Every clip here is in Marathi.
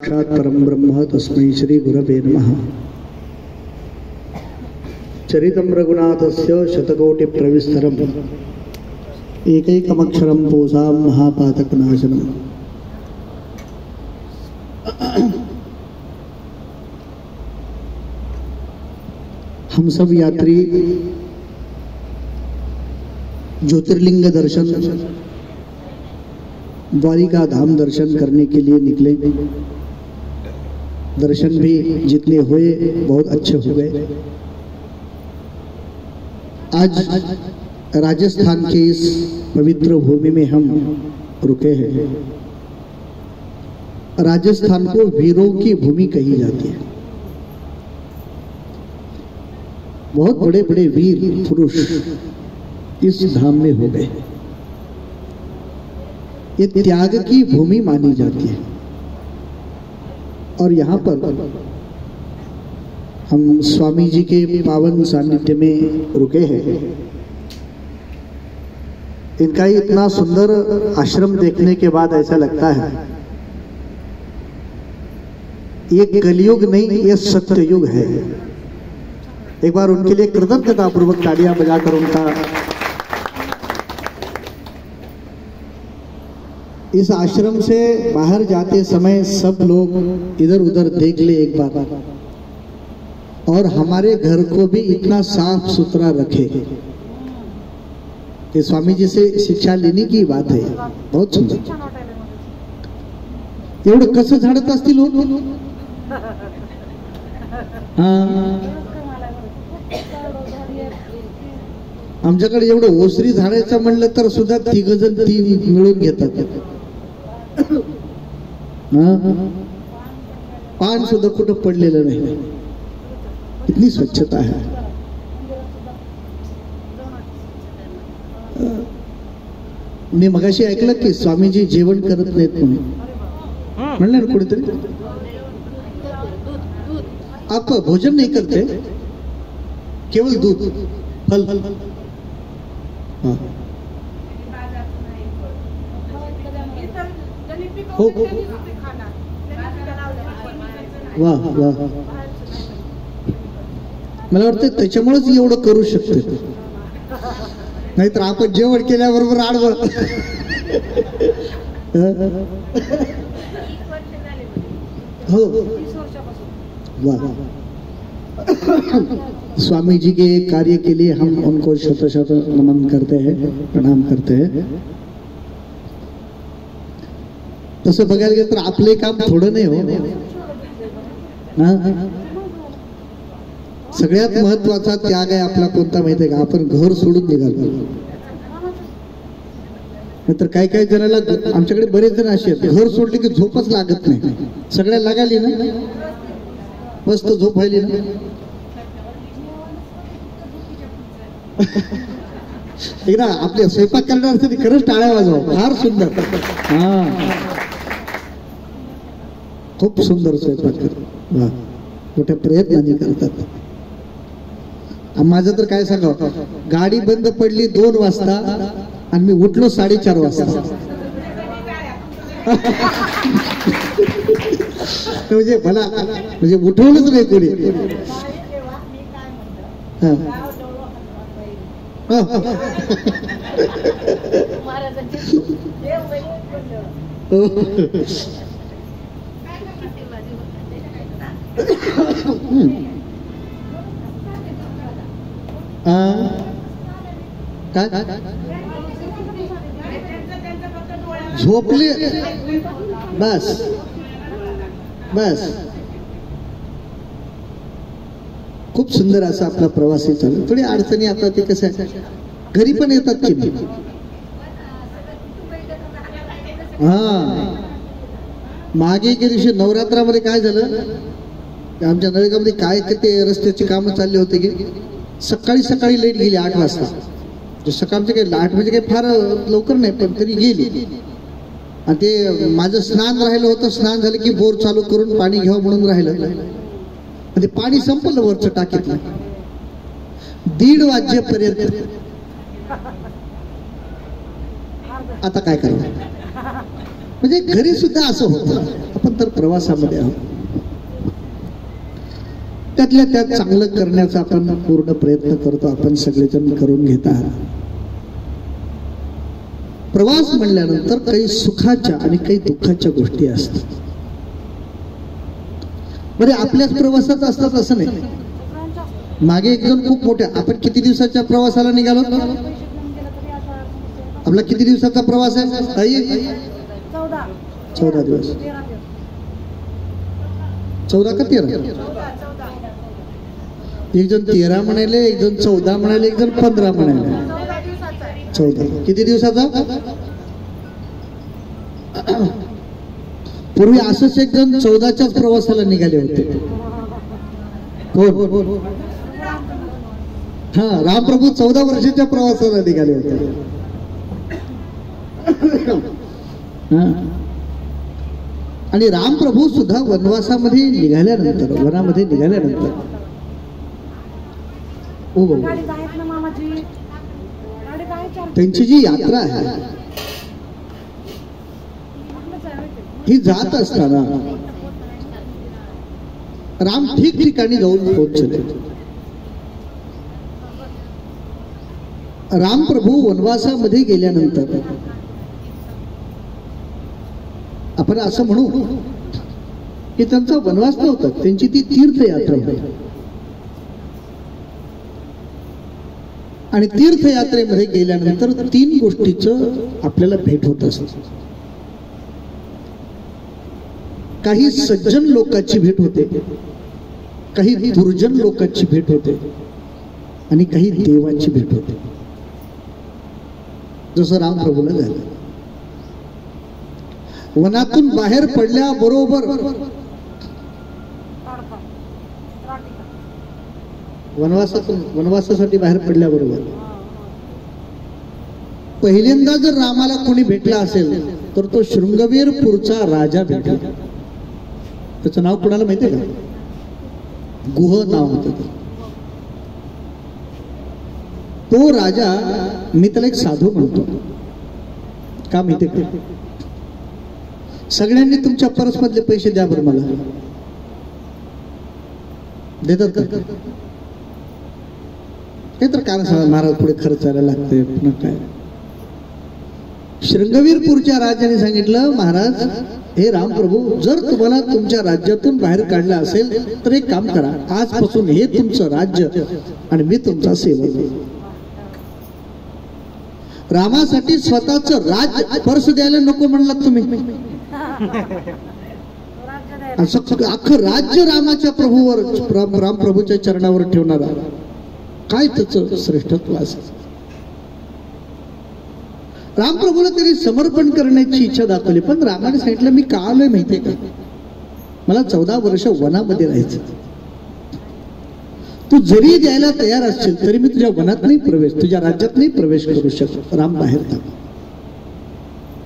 साक्षात् परम ब्रह्म तस्मै श्री गुरवे नमः। चरितं रघुनाथस्य शतकोटि प्रविस्तरम् एकैकमक्षरं पूसां महापातकनाशनम्। हम सब यात्री ज्योतिर्लिंग दर्शन द्वारिका धाम दर्शन करने के लिए निकले। दर्शन भी जितने हुए बहुत अच्छे हो गए। आज राजस्थान के इस पवित्र भूमि में हम रुके हैं। राजस्थान को वीरों की भूमि कही जाती है। बहुत बड़े बड़े वीर पुरुष इस धाम में हो गए। ये त्याग की भूमि मानी जाती है। और यहाँ पर हम स्वामी जी के पावन सानिध्य में रुके हैं। इनका ही इतना सुंदर आश्रम देखने के बाद ऐसा लगता है ये कलयुग नहीं, ये सत्ययुग है। एक बार उनके लिए कृतज्ञता पूर्वक तालियां बजाकर उनका इस आश्रम से बाहर जाते समय सब लोग इधर उधर देख ले एक बार, और हमारे घर को भी इतना साफ सुथरा रखे। ये स्वामी जी से शिक्षा लेने की बात है। बहुत सुंदर। एवढं कसं झाडत असतील लोक? आमच्याकडे एवढं ओसरी झाडायचं म्हणलं तर सुद्धा तिघ जण तीन मिळून घेतात। पान सुद्धा कुठं पडलेलं नाही। इतनी स्वच्छता है। मी मगाशी ऐकलं की स्वामीजी जेवण करत नाहीत म्हणून, म्हणलं ना कुठेतरी आप भोजन नहीं करते, केवल दूध फल। हो वाह वाह, मला वाटतं त्याच्यामुळेच एवढं करू शकते, नाहीतर आपण जेवण केल्याबरोबर आडवळ। हो वाह। स्वामी जी के कार्य के लिए हम उनको शत शत नमन करते हैं, प्रणाम करते हैं। तसं बघायला गेलं तर आपले काम थोडं नाही हो ना। सगळ्यात महत्वाचा त्याग आहे आपला कोणता माहितीये का? आपण घर सोडून निघालो। नाहीतर काही काही जणांना, आमच्याकडे बरेच जण असे आहेत, घर सोडले की झोपच लागत नाही। सगळ्या लागाली ना, मस्त झोप व्हायली ना। एकदा आपल्या स्वयंपाक करणार तरी खरंच टाळ्या वाजवा, फार सुंदर। खूप सुंदर स्वयंपाक करतात, मोठ्या प्रयत्नाने करतात। माझं तर काय सांगावं, गाडी बंद पडली 2 वाजता आणि मी उठलो 4:30 वाजता। म्हणजे मला म्हणजे उठवलंच नाही कोणी। झोपले बस बस। खूप सुंदर असा आपला प्रवासी चालू। थोडी अडचणी आता ते कसं आहे, घरी पण येतात की नाही। मागे एके दिवशी नवरात्रामध्ये काय झालं, आमच्या नळगामध्ये काय ते रस्त्याची कामं चालली होती की सकाळी सकाळी लाईट गेली 8 वाजता। सकाळचे काही लाईट म्हणजे काही फार लवकर नाही, पण तरी गेली। आणि ते माझं स्नान राहिलं होतं, स्नान झालं की बोर चालू करून पाणी घ्यावं म्हणून राहिलं, ते पाणी संपलं वरचं टाकीतलं। 1:30 वाजेपर्यंत आता काय करावं? म्हणजे घरी सुद्धा असं होतं. आपण तर प्रवासामध्ये आहोत, त्यातल्या त्यात चांगलं करण्याचा आपण पूर्ण प्रयत्न करतो. आपण सगळेजण करून घेत आहात. प्रवास म्हणल्यानंतर काही सुखाच्या आणि काही दुःखाच्या गोष्टी असतात. बरे आपल्याच प्रवासात असतात असं नाही. मागे एक जण खूप मोठ्या, आपण किती दिवसाच्या प्रवासाला निघालो? आपला किती दिवसाचा प्रवास आहे? 14 दिवस. 14 का 13? एक जण 13 म्हणाले, एक जण 14 म्हणाले, एक जण 15 म्हणाले. 14 किती दिवसाचा? पूर्वी असंच एक जण 14च्याच प्रवासाला निघाले होते. कोण? हा, रामप्रभू 14 वर्षाच्या प्रवासाला निघाले होते. आणि रामप्रभू सुद्धा वनवासामध्ये निघाल्यानंतर, वनामध्ये निघाल्यानंतर त्यांची जी यात्रा आहे ही जात असताना राम ठिकठिकाणी जाऊन पोहोचले. रामप्रभू वनवासामध्ये गेल्यानंतर आपण असं म्हणू की त्यांचा वनवास नव्हता, त्यांची ती तीर्थयात्रा होती. आणि तीर्थयात्रेमध्ये गेल्यानंतर 3 गोष्टीचं आपल्याला भेट होत असते. काही सज्जन लोकांची भेट होते, काही दुर्जन लोकांची भेट होते आणि काही देवांची भेट होते. जसं रामप्रभूला झालं. वनातून बाहेर पडल्याबरोबर वनवासासाठी बाहेर पडल्याबरोबर पहिल्यांदा जर रामाला कोणी भेटला असेल तर तो शृंगवीरपूरचा राजा भेटला. त्याचं नाव कोणाला माहितीये का? गुह नाव होतं. तो राजा, मी त्याला एक साधू म्हणतो. का माहितीये का? सगळ्यांनी तुमच्या पर्समधले पैसे द्या बरं मला. देतात का? हे तर कारण सांगा, महाराज पुढे खर्चायला लागते पुन्हा काय. शृंगवीरपूरच्या राजाने सांगितलं, महाराज हे रामप्रभू, जर तुम्हाला तुमच्या राज्यातून बाहेर काढलं असेल तर एक काम करा, आजपासून हे तुमचं राज्य आणि मी तुमचा सेवक. रामासाठी स्वतःच राज्य पर्स द्यायला नको म्हणलात तुम्ही. अख्खं राज्य रामाच्या प्रभूवर, रामप्रभूच्या चरणावर ठेवणारा, काय त्याचं श्रेष्ठत्व असेल. रामप्रभूला त्यांनी समर्पण करण्याची इच्छा दाखवली. पण रामाने सांगितलं, मी का आलोय माहितीये का? मला 14 वर्ष वनामध्ये राहायचं. तू जरी द्यायला तयार असशील तरी मी तुझ्या वनात नाही प्रवेश, तुझ्या राज्यात नाही प्रवेश करू शकत. राम बाहेर थांब.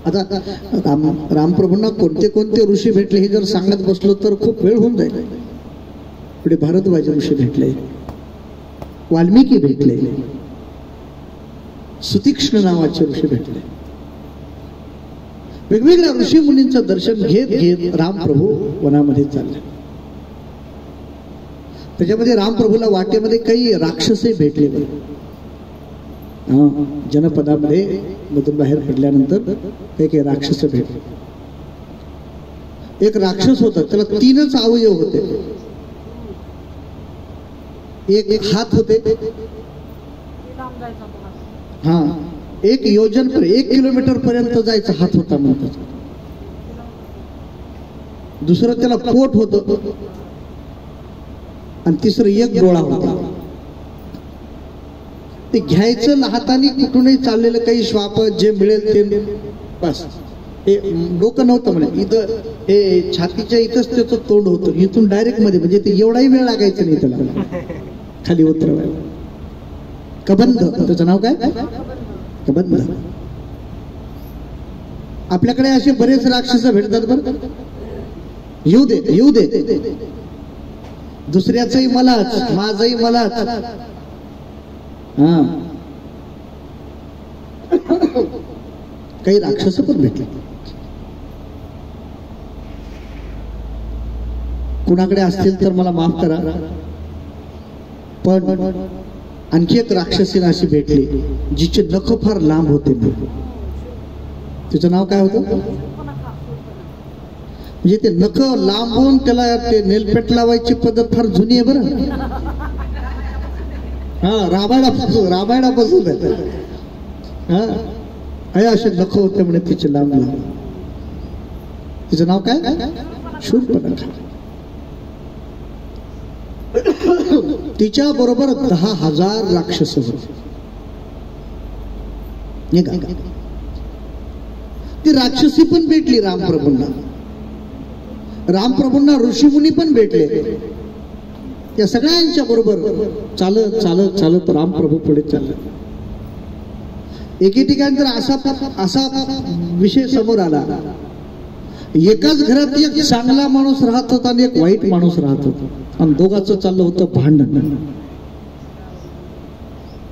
आता रामप्रभूंना कोणते कोणते ऋषी भेटले हे जर सांगत बसलो तर खूप वेळ होऊन जाईल. पुढे भारद्वाज ऋषी भेटले, वाल्मिकी भेटले, सुतीक्ष्ण नावाचे ऋषी भेटले. वेगवेगळ्या ऋषी मुनींचं दर्शन घेत घेत रामप्रभू वनामध्ये चालले. त्याच्यामध्ये रामप्रभूला वाटेमध्ये काही राक्षसही भेटले. जनपदामध्ये मधून बाहेर पडल्यानंतर काही राक्षस भेटले. एक राक्षस होता, त्याला 3च अवयव होते. एक हात होते, हा, 1 योजन 1 किलोमीटर पर्यंत जायचा हात होता म्हणतात. दुसरं त्याला पोट होतं आणि तिसरं 1 डोळा होता. ते घ्यायचं हाताने कुठूनही चाललेलं काही श्वाप जे मिळेल ते बस. हे डोकं नव्हतं म्हणे, इथं हे छातीच्या इथंच त्याचं तोंड होतं. इथून डायरेक्ट मध्ये, म्हणजे ते एवढाही वेळ लागायचा नाही त्याला खाली उतरवायला. कबंध त्याचं नाव काय? कबंध. आपल्याकडे असे बरेच राक्षस भेटतात बरं. येऊ दे येऊ दे, दुसऱ्याचंही मलाच, माझंही मलाच. हा, काही राक्षस पण भेटले. कुणाकडे असतील तर मला माफ करा, पण आणखी एक राक्षसीन अशी भेटली जिचे नख फार लांब होते. तिचं नाव काय होतं? म्हणजे ते नख लांबून त्याला ते नेलपेट लावायची पद्धत फार जुनी आहे बरं. हा, रामायणापासून आहे. हा, असे नख होते म्हणे तिचे लांब लांब. तिचं नाव काय? शूर्पणखा. तिच्या बरोबर 10,000 राक्षस होते. ती राक्षसी पण भेटली रामप्रभूंना. रामप्रभूंना ऋषीमुनी पण भेटले. त्या सगळ्यांच्या बरोबर चालत चालत चालत रामप्रभू पुढे चालले. एके ठिकाणी तर असा विषय समोर आला, एकाच घरात एक चांगला माणूस राहत होता आणि एक वाईट माणूस राहत होता, आणि दोघांचं चाललं होतं भांडण.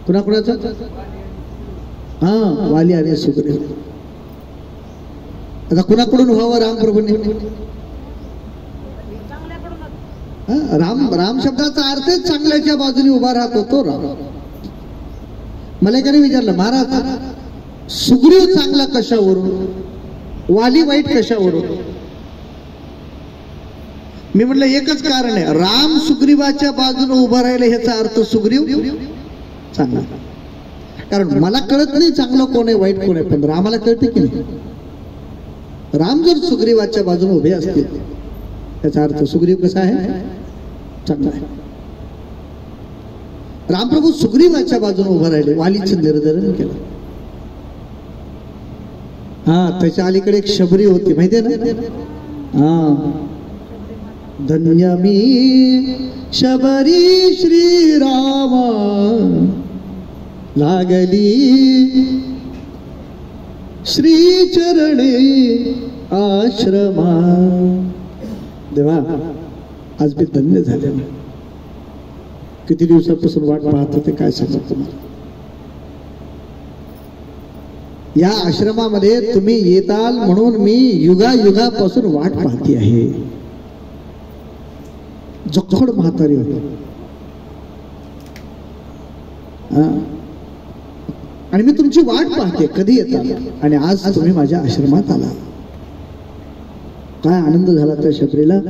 कुणाकुणाचं? हा, वाली आणि सुग्रीव. आता कुणाकडून व्हावं? रामप्रभूंनी. राम शब्दाचा अर्थच चांगल्याच्या बाजूने उभा राहत होतो राम. मला एकाने विचारलं, महाराज सुग्रीव चांगला कशावरून, वाली वाईट कशावरून? मी म्हटलं एकच कारण आहे, राम सुग्रीवाच्या बाजूने उभा राहिला ह्याचा अर्थ सुग्रीव चांगला. कारण मला कळत नाही चांगलं कोण आहे वाईट कोण आहे, पण रामाला कळते की नाही. राम जर सुग्रीवाच्या बाजूने उभे असतील त्याचा अर्थ सुग्रीव कसा आहे? चांगला आहे. रामप्रभू सुग्रीवाच्या बाजूने उभं राहिले, वालीचं निर्धारण केलं. हा, त्याच्या अलीकडे एक शबरी होती, माहितीये ना? हा, धन्य मी शबरी श्रीराम लागली श्री चरणे आश्रमा. देवा, आज मी धन्य झाले. किती दिवसापासून वाट पाहत होते, काय सांगू तुम्हाला. या आश्रमामध्ये तुम्ही येताल म्हणून मी युगायुगापासून वाट पाहती आहे. जखड म्हातारी होती, आणि मी तुमची वाट पाहते कधी येताल, आणि आज तुम्ही माझ्या आश्रमात आला. काय आनंद झाला त्या शबरीला.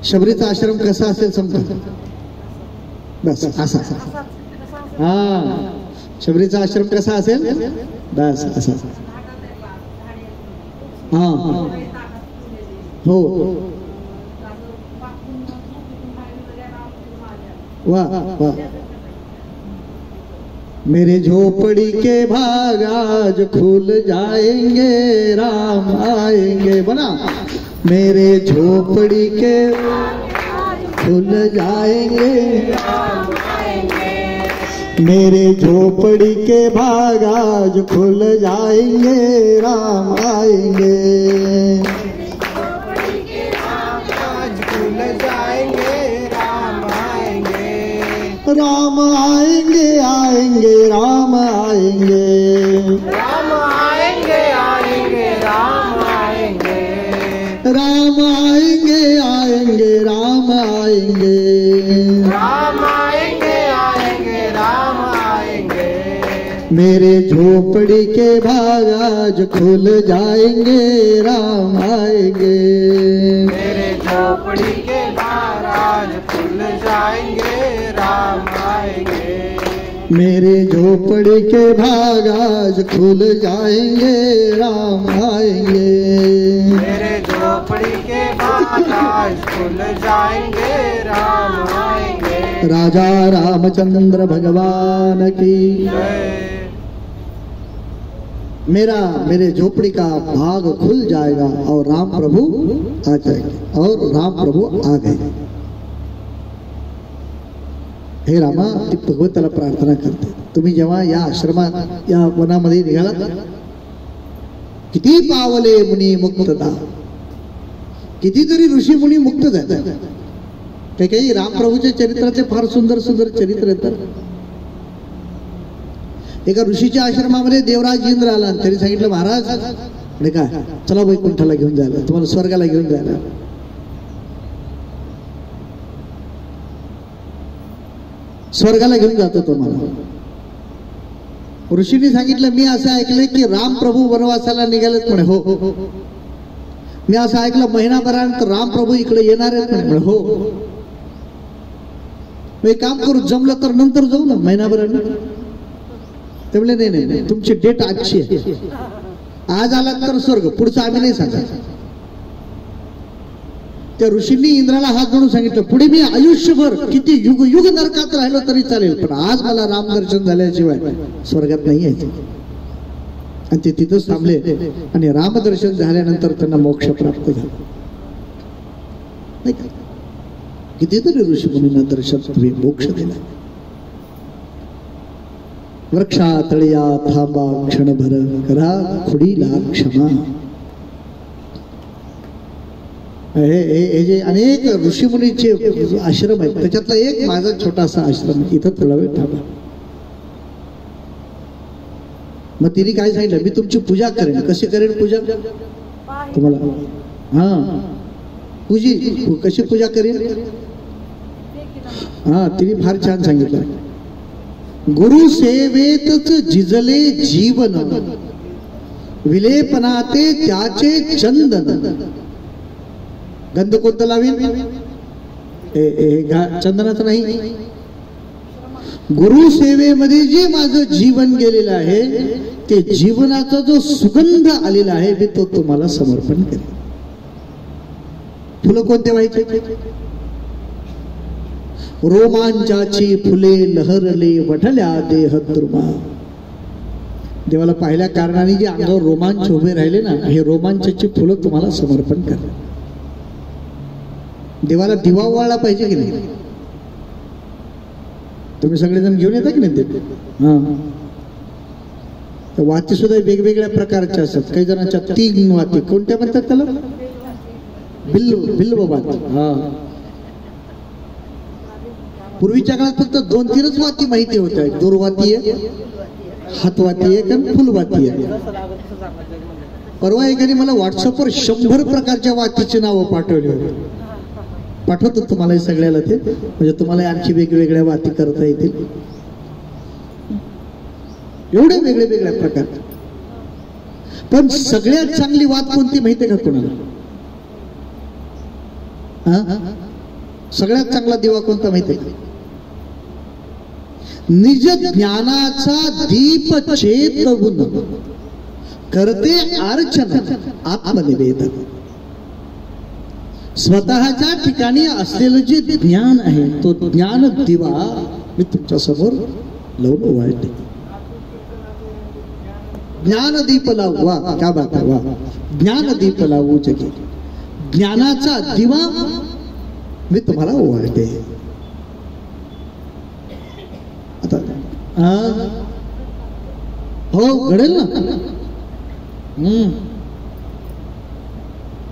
शबरीचा आश्रम कसा असेल समजा, बस असा. हा, शबरीचा आश्रम कसा असेल, बस असा. हा, हो, वाह वाह. मेरे झोपड़ी के भाग आज खुल जाएंगे, राम आएंगे. बना, मेरे झोपड़ी के खुल जाएंगे, मेरे झोपड़ी के भाग आज खुल जाएंगे, राम आएंगे. राम आएंगे आएंगे राम आएंगे, राम आएंगे आएंगे राम आएंगे, राम आएंगे आएंगे राम आएंगे, राम आएंगे आएंगे राम आएंगे. मेरे झोपड़ी के भाग आज खुल जाएंगे, राम आएंगे. मेरे झोपड़ी के भाग आज खुल जाएंगे, राम आएंगे. मेरे झोपड़ी के भाग आज खुल जाएंगे, राम आएंगे. मेरे झोपड़ी के भाग आज खुल जाएंगे, राम आएंगे. राजा रामचंद्र भगवान की जय. मेरे झोपड़ी का भाग खुल जाएगा और राम प्रभु आ जाएंगे. और राम प्रभु आ गए. हे रामा, ती भगवंताला प्रार्थना करते. तुम्ही जेव्हा या आश्रमात या वनामध्ये निघालात, किती पावले मुनी मुक्तता, कितीतरी ऋषी मुनी मुक्त झाले. काही काही रामप्रभूच्या चरित्राचे फार सुंदर सुंदर चरित्र येतात. एका ऋषीच्या आश्रमामध्ये देवराज इंद्र आला. त्यांनी सांगितलं, महाराज काय चला वैकुंठाला घेऊन जायला, तुम्हाला स्वर्गाला घेऊन जायला. स्वर्गाला घेऊन जातो तुम्हाला. ऋषींनी सांगितलं मी असं ऐकलंय की राम प्रभू वनवासाला निघालेत म्हणे. हो हो. मी असं ऐकलं महिनाभरानंतर राम प्रभू इकडे येणार आहेत म्हणे. हो. एक काम करू, जमलं तर नंतर जाऊ ना महिनाभराने. ते म्हणले नाही नाही, तुमची डेट आजची आहे. आज आलात तर स्वर्ग, पुढचं आम्ही नाही सांगायचं. त्या ऋषींनी इंद्राला हात जोडून सांगितलं पुढे मी आयुष्यभर किती युग युग नरकात राहिलो तरी चालेल, पण आज मला राम दर्शन झाल्याशिवाय स्वर्गात नाही यायचं. आणि ते तिथंच थांबले आणि रामदर्शन झाल्यानंतर त्यांना मोक्ष प्राप्त झाला. नाही का? कितीतरी ऋषी मुनींना दर्शन तुम्ही मोक्ष दिला. वृक्षातळिया थांबा क्षणभर, करा खुडीला क्षमा. हे जे अनेक ऋषीमुनीचे आश्रम आहेत त्याच्यातला एक माझा छोटासा आश्रम, इथं थोडा वेळ थांबा. मग तिने काय सांगितलं, मी तुमची पूजा करेन. कशी करेन पूजा तुम्हाला? हा पूजी कशी पूजा करेन? हा तिने फार छान सांगितलं. गुरु सेवेतच जिजले जीवन, विलेपनाते त्याचे चंदन. गंध कोणतं लावीन? चंदनाचं नाही. गुरु सेवेमध्ये जे माझं जीवन गेलेलं आहे ते जीवनाचा जो सुगंध आलेला आहे मी तो तुम्हाला समर्पण करेन. फुलं कोणते व्हायचे? रोमांचाची फुले लहरले वठल्या देह द्रुमा. देवाला पाहिल्या कारणाने जे अंगावर रोमांच उभे राहिले ना, हे रोमांचाची फुलं तुम्हाला समर्पण करा. देवाला दिवा ओवाळला पाहिजे की नाही? तुम्ही सगळेजण घेऊन येता की नाही ते? हा. वाती सुद्धा वेगवेगळ्या प्रकारच्या असतात. काही जणांच्या 3 वाती. कोणत्या म्हणतात त्याला? बिल्व वाती. हा. पूर्वीच्या काळात फक्त 2-3च वाती माहिती होत्या. दोरवाती आहे, हातवाती आहे आणि फुलवाती आहे. परवा एकाने मला व्हॉट्सअपवर 100 प्रकारच्या वातीची नावं पाठवली होती. पाठवतो तुम्हाला सगळ्याला ते, म्हणजे तुम्हाला आणखी वेगवेगळ्या वाती करता येतील. एवढे वेगळे वेगळ्या प्रकार. पण सगळ्यात चांगली वात कोणती माहिती का कोणाला? सगळ्यात चांगला दिवा कोणता माहिती का? निज ज्ञानाचा दीप चेतवून करते अर्चना आत्मनिवेदन. स्वतःच्या ठिकाणी असलेलं जे ज्ञान आहे तो ज्ञान दिवा मी तुमच्या समोर लावून ओवाळते. ज्ञानदीप लावू. वा क्या बात आहे. वा. ज्ञानदीप लावू जगे. ज्ञानाचा दिवा मी तुम्हाला ओवाळते. आता हो घडेल ना?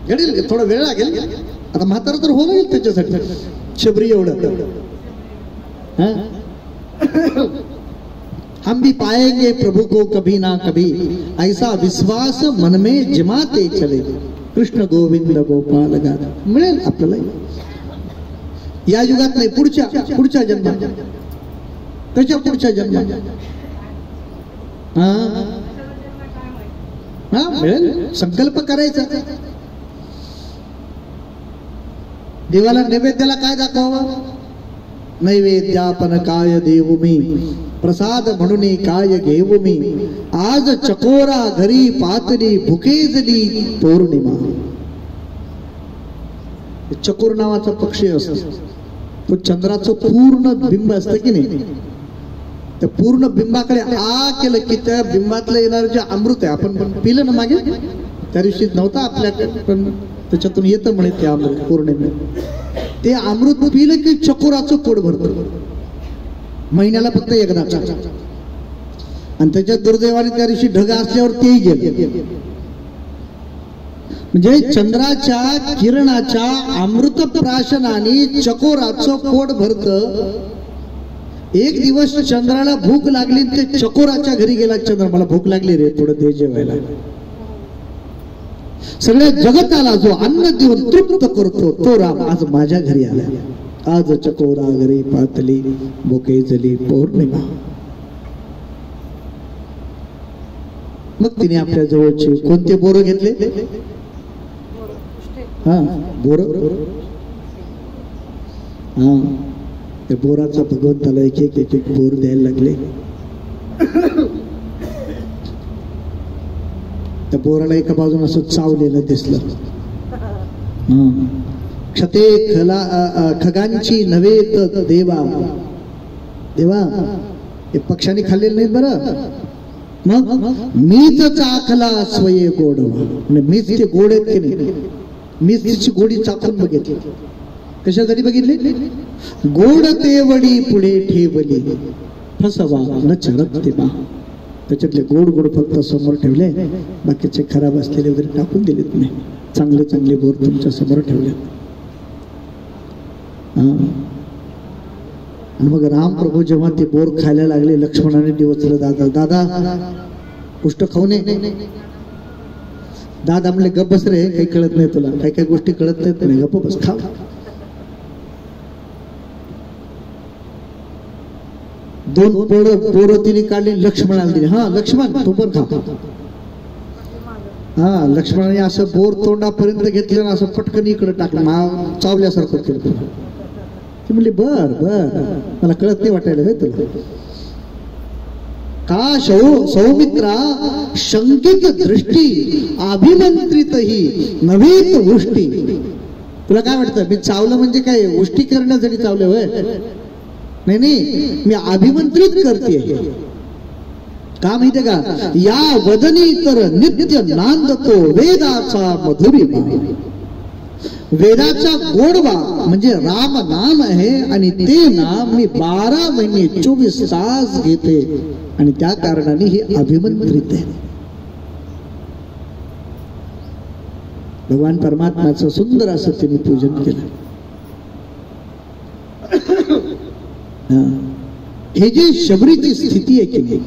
घडेल. थोडा वेळ लागेल. आता म्हातारा तर हो लागेल त्याच्यासाठी. शबरी एवढं. हम भी पाएंगे प्रभु को कभी ना कभी, ऐसा विश्वास मन में जमाते चले. कृष्ण गोविंद गोपाल गाथा. मिळेल आपल्याला. या युगात नाही, पुढच्या जन्मात, त्याच्या पुढच्या जन्मात. हा मिळेल. संकल्प करायचा. देवाला नैवेद्याला काय दाखवावं? नैवेद्यापन काय देऊ मी, प्रसाद म्हणून काय घेऊ मी. आज चकोरा घरी पातली, भुकेजली पौर्णिमा. चकोर नावाचा पक्षी असतो. तो चंद्राचं पूर्ण बिंब असतं की नाही, त्या पूर्ण बिंबाकडे आ केलं की त्या बिंबातलं येणार जे अमृत आहे, आपण पण पिलं ना मागे त्या दिवशी नव्हता आपल्याकडे, पण त्याच्यातून येतं म्हणे ते अमृत पौर्णिमेला. ते अमृत पिलं की चकोराचं पोट भरतं. महिन्याला फक्त एकदाच. आणि त्याच्या दुर्दैवाने त्या दिवशी ढग असल्यावर तेही गेले. म्हणजे चंद्राच्या किरणाच्या अमृत प्राशनाने चकोराचं पोट भरतं. एक दिवस चंद्राला भूक लागली, ते चकोराच्या घरी गेला. चंद्र, मला भूक लागली रे, थोडं दे जेवायला. सगळ्या जगताला जो अन्न देऊन तृप्त करतो तो राम आज माझ्या घरी आला. आज चकोरागरी पातली बोके जली पौर्णिमा. मग तिने आपल्या जवळचे कोणते बोर घेतले? हा बोर. हा त्या बोराचा भगवंताला एक एक एक एक बोर द्यायला लागले. त्या बोराला एका बाजून असं चावलेलं दिसलं. क्षते खगांची नव्हे तर देवा. देवा हे पक्षाने खाल्लेलं नाहीत बरं. मग मीच चाखला स्वये गोडवा. मीच ते गोड आहेत की नाही, मीच तिची गोडी चाखून बघितली. कशासाठी बघितली? गोड तेवडी पुढे ठेवली फसवा न चरत ते बा. त्याच्यातले गोड गोड फक्त समोर ठेवले, बाकीचे खराब असलेले वगैरे टाकून दिलेत नाही. चांगले चांगले बोर तुमच्या समोर ठेवले. आणि मग रामप्रभू जेव्हा ते बोर खायला लागले, लक्ष्मणाने डिवचलं, दादा दादा गोष्ट खाऊ नये. दादा म्हणले गप्प बस रे, काही कळत नाही तुला, काही काही गोष्टी कळत नाहीत, नाही गप्प बस, खा. दोन बोरं तिने काढली, लक्ष्मणाला दिली. हा लक्ष्मण तू पण खा. हा लक्ष्मणाने असं बोर तोंडापर्यंत घेतलं ना, असं पटकन इकडे टाकलं, चावल्यासारखं केलं. ती म्हणली बर बर, मला कळत नाही वाटायला हे तुला. का सौमित्रा शंकित दृष्टी अभिमंत्रित ही नव्हे उष्टी. तुला काय वाटतं मी चावलं म्हणजे काय उष्टी करण्यासाठी चावलं होय? नाही नाही, मी अभिमंत्रित करते. का माहितीये का? या वदनी तर नित्य नांदतो वेदाचा मधुरिमा. वेदाचा गोडवा म्हणजे राम नाम आहे, आणि ते नाम मी 12 महिने 24 तास घेते, आणि त्या कारणाने ही अभिमंत्रित आहे. भगवान परमात्म्याचं सुंदर असं तिने पूजन केलं. हे जे शबरीची स्थिती आहे की नाही,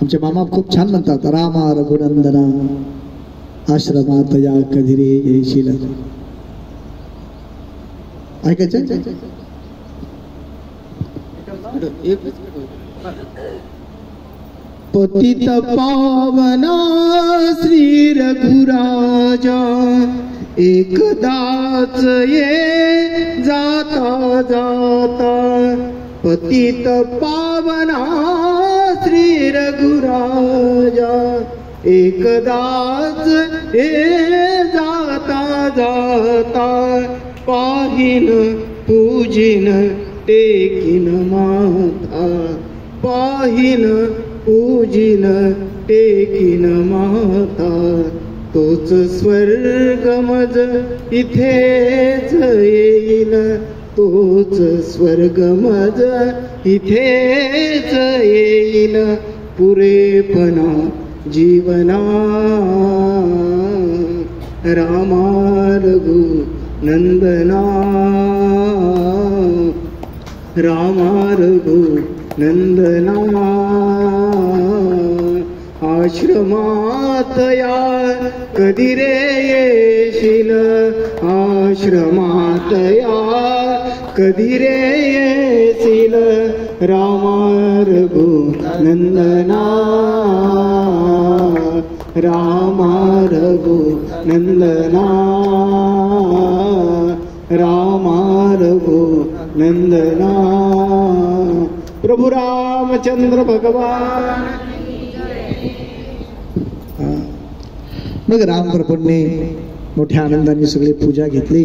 आमचे मामा खूप छान म्हणतात, रामा रघुनंदना आश्रमात या कधी रे येशील. ऐकायचं? पतित पावना श्री रघुराजा एकदाच ये जाता जाता. पतित पावना श्री रघुराजा एकदाच ये जाता जाता. पाहिन पूजिन टेकिन माथा. पाहिन पूजिन टेकिन माथा. तोच स्वर्ग मज इथेच येईल. तोच स्वर्ग मज इथेच येईल. पुरेपणा जीवना रामा रघु नंदना. रामा रघु नंदना. आश्रमात या कधी रे येशील. आश्रमात या कधी रे येशील. रामा रघु नंदना. रामा रघु नंदना. रामा रघु नंदना. प्रभु रामचंद्र भगवान. मग रामप्रभूंनी मोठ्या आनंदाने सगळी पूजा घेतली.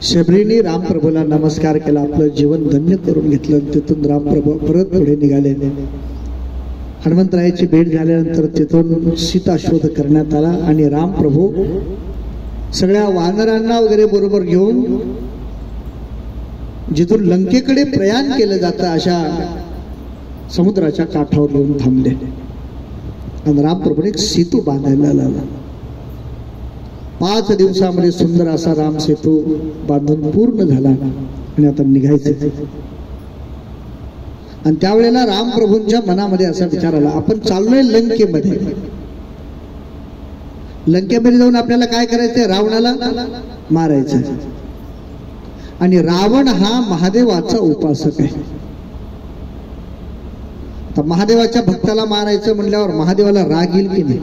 शबरीने रामप्रभूला नमस्कार केला, आपलं जीवन धन्य करून घेतलं. तिथून रामप्रभू परत पुढे निघाले. हनुमंतरायाची भेट झाल्यानंतर तिथून सीता शोध करण्यात आला, आणि रामप्रभू सगळ्या वानरांना वगैरे बरोबर घेऊन जिथून लंकेकडे प्रयाण केलं जातं अशा समुद्राच्या काठावर येऊन थांबले. आणि रामप्रभूने एक सेतू बांधायला लावला. 5 दिवसामध्ये सुंदर असा राम सेतू बांधून पूर्ण झाला, आणि आता निघायचं. आणि त्यावेळेला रामप्रभूंच्या मनामध्ये असा विचार आला, आपण चाललोय लंकेमध्ये. लंकेमध्ये जाऊन आपल्याला काय करायचंय? रावणाला मारायचं. आणि रावण हा महादेवाचा उपासक आहे. तर महादेवाच्या भक्ताला मारायचं म्हणल्यावर महादेवाला राग येईल की नाही?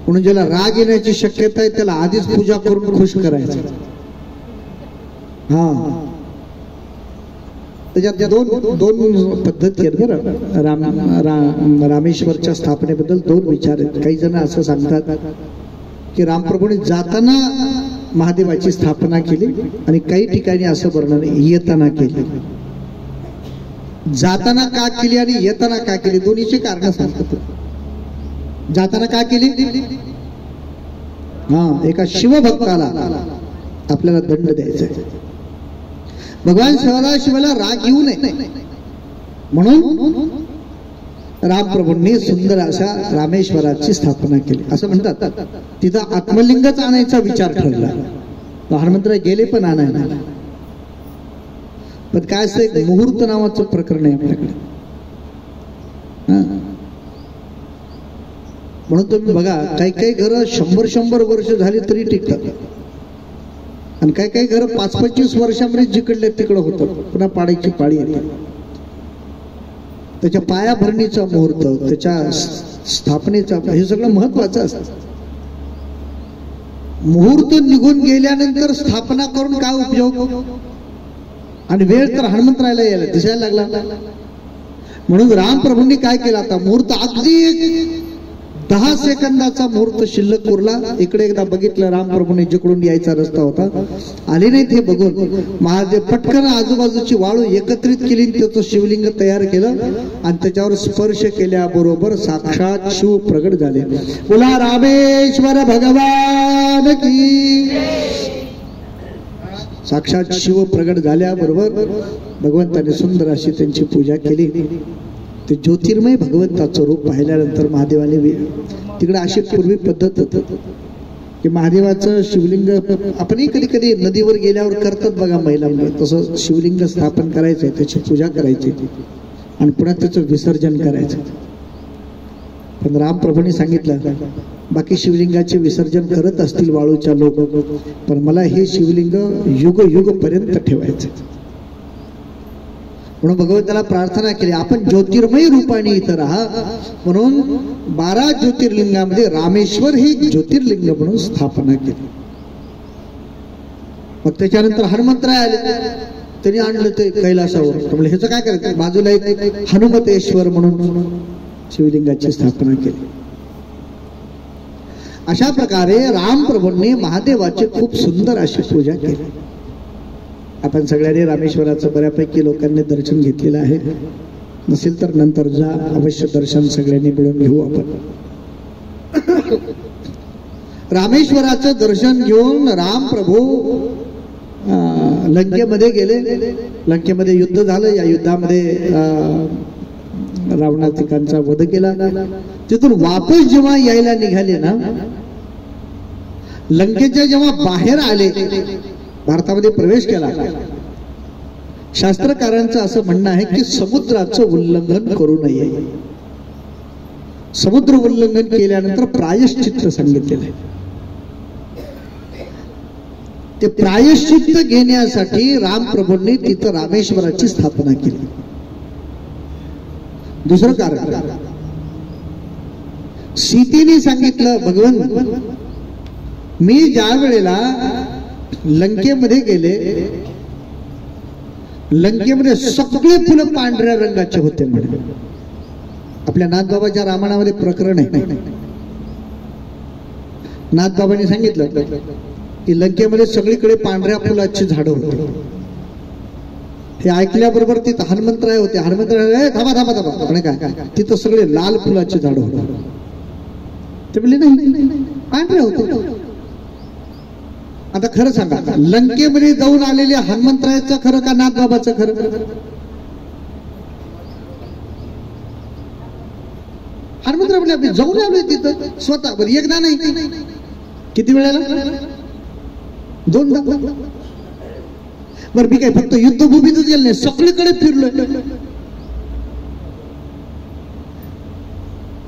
म्हणून ज्याला राग येण्याची शक्यता आहे त्याला आधीच पूजा करून खुश करायचं. हा, त्याच्यात दोन पद्धती आहेत बरं. रामेश्वरच्या स्थापनेबद्दल दोन विचार आहेत. काही जण असं सांगतात की रामप्रभूने जाताना महादेवाची स्थापना केली आणि काही ठिकाणी असं वर्णन येताना केली. जाताना का केली आणि येताना का केली दोन्हीची कारण सांगतात. जाताना का केली? हा, एका शिवभक्ताला आपल्याला दंड द्यायचा आहे. भगवान शिवाला राग येऊ नये म्हणून रामप्रभूंनी सुंदर अशा रामेश्वराची स्थापना केली. असं म्हणतात तिथं आत्मलिंगच आणायचा विचार ठरला. हनुमंतराय गेले पण आणायला, पण काय असं एक मुहूर्त नावाचं प्रकरण आहे आपल्याकडे. म्हणून तुम्ही बघा, काही काही घरं 100 वर्ष झाली तरी टिकतात आणि काही काही घरं 25 वर्षामध्ये जिकडले तिकडं होतं. पुन्हा पाडायची पाळी येते. त्याच्या पायाभरणीचा मुहूर्त, त्याच्या स्थापनेचा, हे सगळं महत्वाचं असतं. मुहूर्त निघून गेल्यानंतर स्थापना करून काय उपयोग? आणि वेळ तर हनुमंतरायला यायला दिसायला लागला. म्हणून रामप्रभूंनी काय केलं, आता मुहूर्त अगदी 10 सेकंदाचा मुहूर्त शिल्लक उरला. इकडे एकदा बघितलं रामप्रभूने जिकडून यायचा रस्ता होता, आले नाही ते बघून महादेव पटकन आजूबाजूची वाळू एकत्रित केली, त्याचं शिवलिंग तयार केलं आणि त्याच्यावर स्पर्श केल्याबरोबर साक्षात शिव प्रगट झाले. बोला रामेश्वर भगवान की. साक्षात शिव प्रगट झाल्याबरोबर भगवंताने सुंदर अशी त्यांची पूजा केली. ते ज्योतिर्मय भगवंताचं रूप पाहिल्यानंतर महादेवाने, तिकडे अशी पूर्वी पद्धत होती की महादेवाचं शिवलिंग आपणही कधी कधी नदीवर गेल्यावर करतात बघा महिलांना, तसं शिवलिंग स्थापन करायचंय, त्याची पूजा करायची आणि पुन्हा त्याचं विसर्जन करायचं. पण रामप्रभूंनी सांगितलं बाकी शिवलिंगाचे विसर्जन करत असतील वाळूच्या लोक, पण मला हे शिवलिंग युग युग पर्यंत ठेवायचं. म्हणून भगवंताला प्रार्थना केली, आपण ज्योतिर्मय रूपाने इथं राहा. म्हणून 12 ज्योतिर्लिंगामध्ये रामेश्वर हे ज्योतिर्लिंग म्हणून स्थापना केली. मग त्याच्यानंतर हनुमंतराय आले, त्यांनी आणलं ते कैलासावर. म्हणजे ह्याचं काय करायचं, बाजूला एक हनुमतेश्वर म्हणून शिवलिंगाची स्थापना केली. अशा प्रकारे रामप्रभूंनी महादेवाची खूप सुंदर अशी पूजा केली. आपण सगळ्यांनी रामेश्वराचं बऱ्यापैकी लोकांनी दर्शन घेतलेलं आहे. नसेल तर नंतर जा, अवश्य दर्शन सगळ्यांनी मिळून घेऊ आपण. रामेश्वराचं दर्शन घेऊन रामप्रभू लंकेमध्ये गेले. लंकेमध्ये युद्ध झालं. या युद्धामध्ये रावणातिकांचा वध केला. तिथून वापस जेव्हा यायला निघाले ना, लंकेच्या जेव्हा बाहेर आले, भारतामध्ये प्रवेश केला, शास्त्रकारांचं असं म्हणणं आहे की समुद्राचं उल्लंघन करू नये. समुद्र उल्लंघन केल्यानंतर प्रायश्चित्त सांगितलेलं आहे. ते प्रायश्चित्त घेण्यासाठी रामप्रभूंनी तिथं रामेश्वराची स्थापना केली. दुसरं कारण, सीतेने सांगितलं, भगवान मी ज्या वेळेला लंकेमध्ये गेले, लंकेमध्ये सगळे फुलं पांढऱ्या रंगाचे होते म्हणे. आपल्या नाथबाबाच्या रामायणामध्ये प्रकरण आहे. नाथबाबांनी सांगितलं की लंकेमध्ये सगळीकडे पांढऱ्या फुलाची झाडं होती. हे ऐकल्याबरोबर तिथं हनुमंतराय होते. हनुमंतराय थांबा थांबा थांबा म्हणे, काय तिथं सगळे लाल फुलाची झाडं होती. ते म्हणले नाही, पांढऱ्या होते. आता खरं सांगा, लंकेमध्ये जाऊन आलेले हनुमंतरायचं खरं का नाथबाबाचं खरं? हनुमंतराय म्हणले आम्ही जाऊन आलोय तिथं स्वतः, बरं एकदा नाही, किती वेळेला? 2दा. बरं मी काय फक्त युद्धभूमीतच गेलो नाही, सगळीकडे फिरलोय.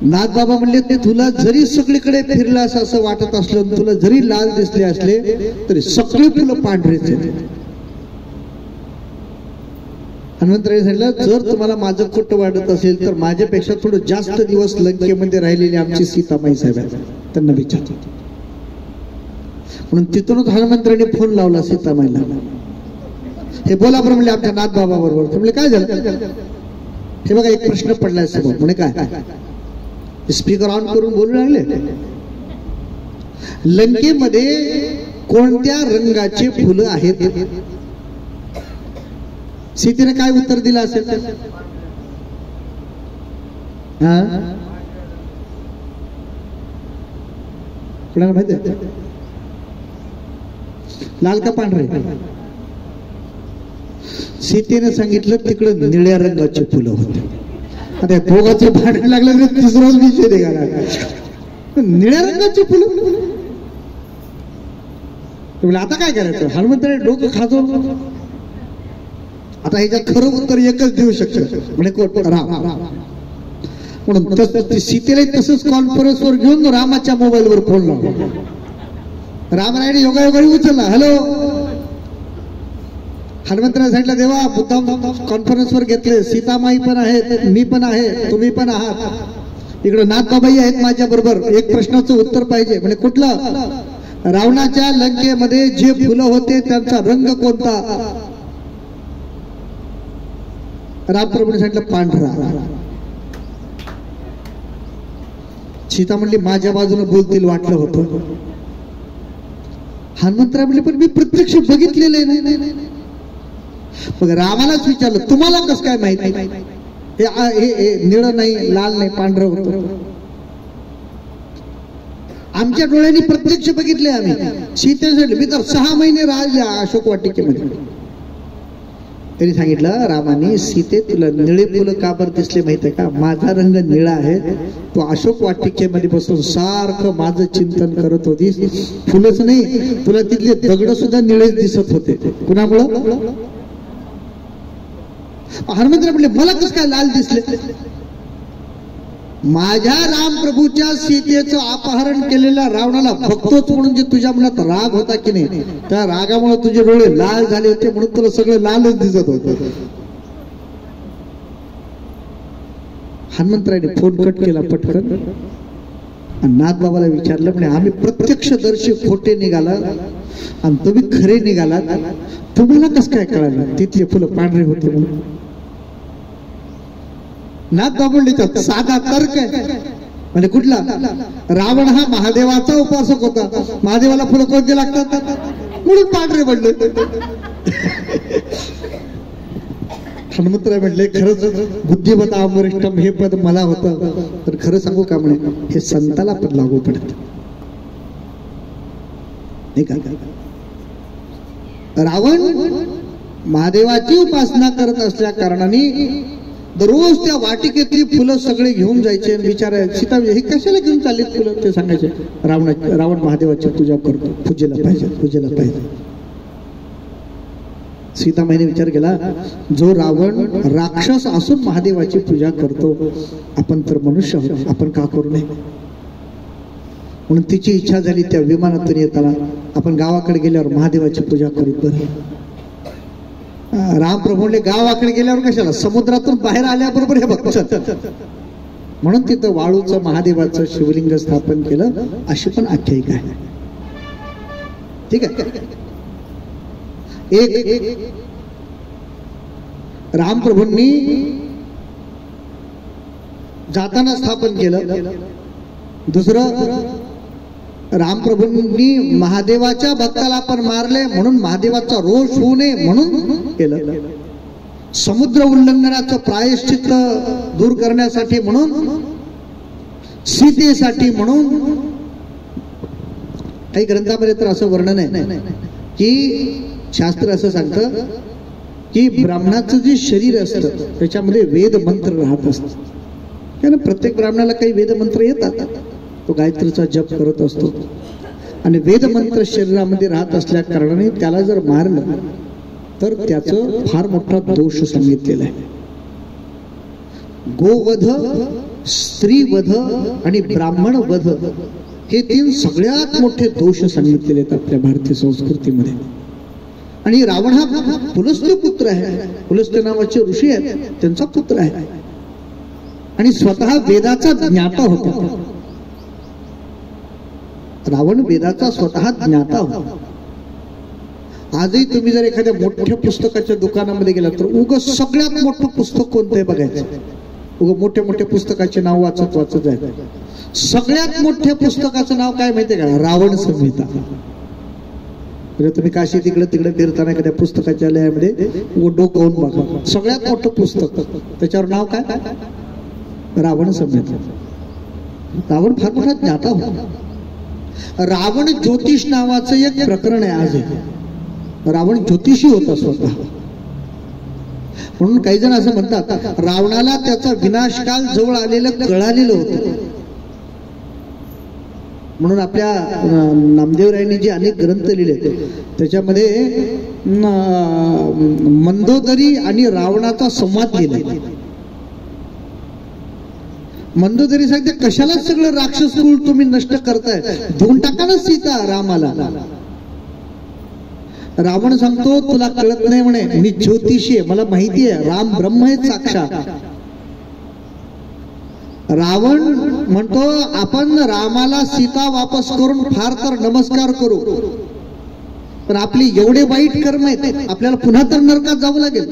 नाथबाबा म्हणले ते तुला जरी सगळीकडे फिरलास असं वाटत असलं, तुला जरी लाल दिसले असले तरी सगळे फुलं पांढरेच आहेत. हनुमंतराय सांगितलं जर तुम्हाला माझं खोटं वाटत असेल तर माझ्यापेक्षा थोडं जास्त दिवस लंकेमध्ये राहिलेली आमची सीतामाई साहेब आहेत, त्यांना विचारतो. म्हणून तिथूनच हनुमंतरायांनी फोन लावला सीतामाईला. हे बोला बरं म्हणले आमच्या नाथबाबा बरोबर. म्हणजे काय झालं हे बघा, एक प्रश्न पडलाय समोर. म्हणे काय स्पीकर ऑन करून बोलू लागले. लंकेमध्ये कोणत्या रंगाचे फुलं आहेत? सीतेने काय उत्तर दिलं असेल? कुणाला माहिती आहे? लाल का पांढरे? सीतेने सांगितलं तिकडे निळ्या रंगाचे फुलं होते. आता दोघांचं भांडण लागलं तर तिसराच विषय निघाला, निळ्या रंगाचे फुलं. आता काय करायचं? हनुमंतराय डोकं खाजवलं. आता ह्याच्यात खरं उत्तर एकच देऊ शकतो, म्हणजे राम. म्हणून सीतेला तसंच कॉन्फरन्सवर घेऊन रामाच्या मोबाईलवर फोन लावला. रामरायने योगायोगाने उचलला. हॅलो. हनुमंतराय सांगितलं देवा मुद्दाम कॉन्फरन्सवर घेतले, सीतामाई पण आहेत, मी पण आहे, तुम्ही पण आहात, इकडे नाथबाबाई आहेत माझ्या बरोबर. एक प्रश्नाचं उत्तर पाहिजे. म्हणजे कुठलं? रावणाच्या लंकेमध्ये जे फुलं होते त्यांचा रंग कोणता? रामप्रभूने सांगितलं पांढरा. सीता म्हणली माझ्या बाजूने बोलतील वाटलं होतं. हनुमंतराय म्हणले पण मी प्रत्यक्ष बघितलेलं नाही. मग रामालाच विचारलं तुम्हाला कसं काय माहिती? हे निळं नाही, लाल नाही, पांढरं होतं. आमच्या डोळ्यांनी प्रत्यक्ष बघितले आम्ही. सीतेसाठी मी तर 6 महिने राहिले अशोक वाटिकेमध्ये. त्यांनी सांगितलं रामाने सीते तुला निळे फुलं का बरं दिसले माहितीये का? माझा रंग निळा आहे. तो अशोक वाटिकेमध्ये बसून सारखं माझं चिंतन करत होतीस. फुलंच नाही, तुला तिथले दगड सुद्धा निळेच दिसत होते. कुणामुळं? हनुमंतराय म्हणले मला कसं काय लाल दिसले? माझ्या रामप्रभूच्या सीतेचं अपहरण केलेल्या रावणाला बघतोच म्हणून जे तुझ्या मनात राग होता की नाही, त्या रागामुळे तुझे डोळे लाल झाले होते, म्हणून तुला सगळं लालच दिसत होतं. हनुमंतरायने फोन कट केला पटकन. नाथबाबाला विचारलं म्हणे आम्ही प्रत्यक्षदर्शी खोटे निघाला आणि तुम्ही खरे निघालात, तुम्हाला कसं काय कळालं तिथले फुलं पांढरे होते म्हणून? नाथबाबा साधा तर्क आहे. म्हणजे कुठला? रावण हा महादेवाचा उपासक होता, महादेवाला फुलं कोणते लागतात म्हणून पांढरे पडले. हनुमंतराय म्हटले खरंच बुद्धिमता वरिष्ठम हे पद मला होतं, तर खरं सांगू का म्हणे हे संताला पण लागू पडत नाही का? रावण महादेवाची उपासना करत असल्या कारणाने दररोज त्या वाटिकेतली फुलं सगळे घेऊन जायचे आणि विचारायचे सीता हे कशाला घेऊन चालले फुलं? ते सांगायचे रावण महादेवाची पूजा करतो, पूजेला पाहिजे. सीतामाईने विचार केला जो रावण राक्षस असून महादेवाची पूजा करतो, आपण तर मनुष्य आहोत, आपण का करू नये? म्हणून तिची इच्छा झाली त्या विमानातून येताना आपण गावाकडे गेल्यावर महादेवाची पूजा करू. बरं रामप्रभूने गावाकडे गेल्यावर कशाला? समुद्रातून बाहेर आल्याबरोबर हे बघ म्हणून तिथं वाळूचं महादेवाचं शिवलिंग स्थापन केलं, अशी पण आख्यायिका आहे. ठीक आहे. एक रामप्रभूंनी जाताना स्थापन केलं. दुसरं रामप्रभूंनी महादेवाच्या भक्ताला पण मारले म्हणून महादेवाचा रोष होऊ नये म्हणून केलं. समुद्र उल्लंघनाचं प्रायश्चित्त दूर करण्यासाठी म्हणून, सीतेसाठी म्हणून. काही ग्रंथामध्ये तर असं वर्णन आहे की शास्त्र असं सांगतं की ब्राह्मणाचं जे शरीर असतं त्याच्यामध्ये वेद मंत्र राहत असतात. कारण प्रत्येक ब्राह्मणाला काही वेद मंत्र येतात, तो गायत्रीचा जप करत असतो आणि वेद मंत्र शरीरामध्ये राहत असल्या कारणाने त्याला जर मारलं तर त्याचं फार मोठा दोष सांगितलेला आहे. गोवध स्त्रीवध आणि ब्राह्मण वध हे 3 सगळ्यात मोठे दोष सांगितलेले आहेत आपल्या भारतीय संस्कृतीमध्ये. आणि रावण हा पुलस्त्य पुत्र आहे, पुलस्त्य नावाचे ऋषी आहेत, त्यांचा पुत्र आहे आणि स्वतः वेदाचा ज्ञाता होता. रावण वेदाचा स्वतः ज्ञाता होता. आजही तुम्ही जर एखाद्या मोठ्या पुस्तकाच्या दुकानामध्ये गेला तर सगळ्यात मोठं पुस्तक कोणतं आहे बघायचं. मोठ्या मोठ्या पुस्तकाचे नाव वाचत जायचं. सगळ्यात मोठ्या पुस्तकाचं नाव काय माहितीये का? रावण संहिता. तुम्ही काशी तिकडे फिरताना एखाद्या पुस्तकाच्या लयामध्ये डोकावून बघा, सगळ्यात मोठं पुस्तक, त्याच्यावर नाव काय? रावण संहिता. रावण फार मोठा ज्ञाता होता. रावण ज्योतिष नावाचं एक प्रकरण आहे आज. रावण ज्योतिषी होता स्वतः. म्हणून काही जण असं म्हणतात रावणाला त्याचा विनाशकाल जवळ आलेलं कळालेलं होतं. म्हणून आपल्या नामदेवरायांनी जे अनेक ग्रंथ लिहिले त्याच्यामध्ये मंदोदरी आणि रावणाचा संवाद लिहिला. मंदोदरी सांगते कशाला सगळं राक्षस कुळ तुम्ही नष्ट करताय, देऊन टाका ना सीता रामाला. रावण सांगतो तुला कळत नाही म्हणे, मी ज्योतिषी आहे, मला माहिती आहे राम ब्रह्म आहे साक्षात. रावण म्हणतो आपण रामाला सीता वापस करून फार तर नमस्कार करू, पण आपली एवढे वाईट कर्म आहेत आपल्याला पुन्हा तर नरकात जावं लागेल.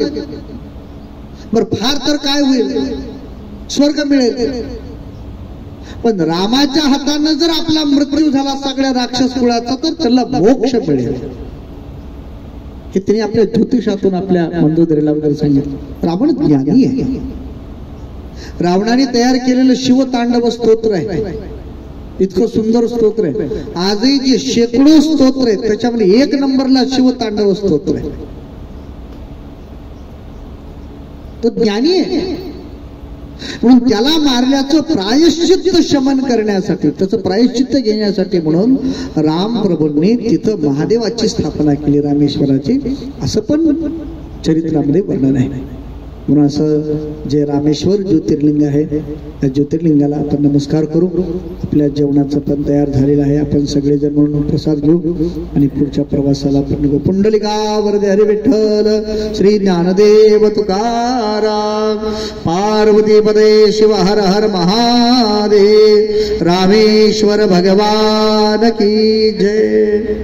बरं फार तर काय होईल, स्वर्ग मिळेल. पण रामाच्या हातानं जर आपला मृत्यू झाला सगळ्या राक्षस कुळाचा तर त्याला मोक्ष मिळेल. हे तिने आपल्या ज्योतिषातून आपल्या मंदोदरीला वगैरे सांगितलं. रावण ज्ञानी आहे. रावणाने तयार केलेलं शिवतांडव स्तोत्र आहे, इतकं सुंदर स्तोत्र आहे. आजही जे शेकडो स्तोत्र आहेत त्याच्यामध्ये 1 नंबरला शिवतांडव स्तोत्र आहे. तो ज्ञानी आहे. म्हणून त्याला मारल्याचं प्रायश्चित्त शमन करण्यासाठी, त्याचं प्रायश्चित्त घेण्यासाठी म्हणून राम प्रभूंनी तिथं महादेवाची स्थापना केली, रामेश्वराची, असं पण चरित्रामध्ये वर्णन आहे. म्हणून असं जे रामेश्वर ज्योतिर्लिंग आहे त्या ज्योतिर्लिंगाला आपण नमस्कार करू. आपल्या जेवणाचं पण तयार झालेलं आहे. आपण सगळेजण म्हणून प्रसाद घेऊ आणि पुढच्या प्रवासाला आपण निघू. पुंडलिकावरदे हरी विठ्ठल श्री ज्ञानदेव तुकाराम. पार्वती पदे शिव हर हर महादेव. रामेश्वर भगवान की जय.